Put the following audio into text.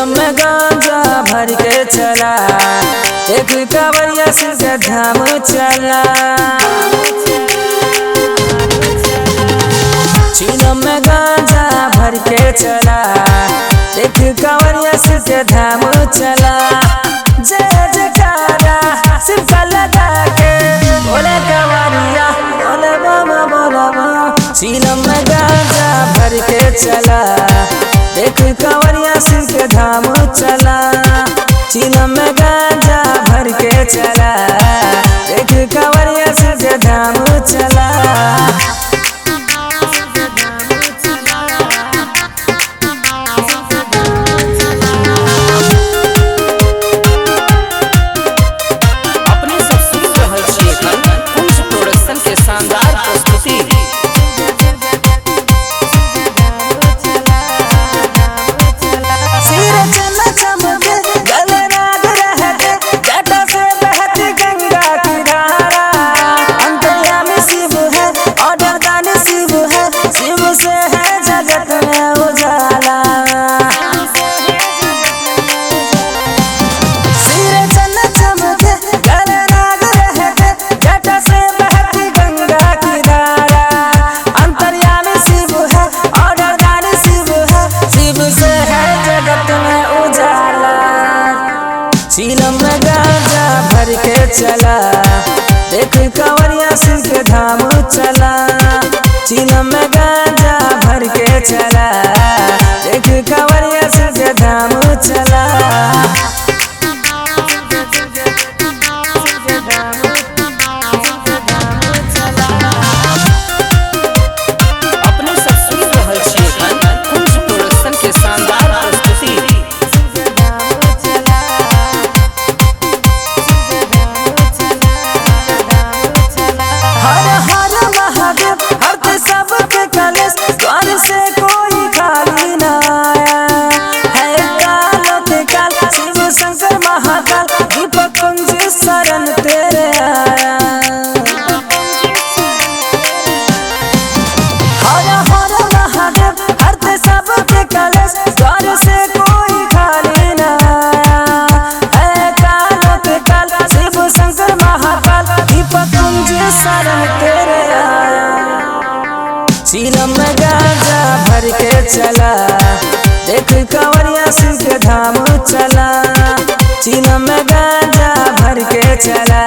चिलम में गांजा भर के चला, एक कांवरिया सिर के धाम चला। चिलम में गांजा भर के चला, एक कांवरिया सिर के धाम चला। जय जयकारा सिर पर लगा के बोले कांवरिया बोले बाबा बोला बाबा। चिलम में गांजा भर के चला, एक कांवरिया सिर के धाम चला। चिलम में गांजा भर के चला, एक कांवरिया सिर के धाम चला। अपने सब सुन रहल छियै कुंज प्रोडक्शन के शानदार प्रस्तुति। चिलम में गांजा भर के चला, देख कांवरिया सिर के धाम चला। चिलम में गांजा भर के चला, देख कांवरिया सिर के धाम चला। अपने सब सुन रहल छियै कुंज प्रोडक्शन के शानदार प्रस्तुति। हर हर महादेव हरते सबके कलेश, द्वार से कोई खाली ना आया है। कालों के काल शिव शंकर महाकाल, दीपक कुंज शरण तेरे आया। हर हर महादेव हरते सबके कलेश, द्वार से कोई खाली ना आया है। कालों के काल शिव शंकर महाकाल, दीपक कुंज शरण तेरे आया। चिलम में गांजा भर के चला, देख कांवरिया सिर के धाम चला। चिलम में गांजा भर के चला,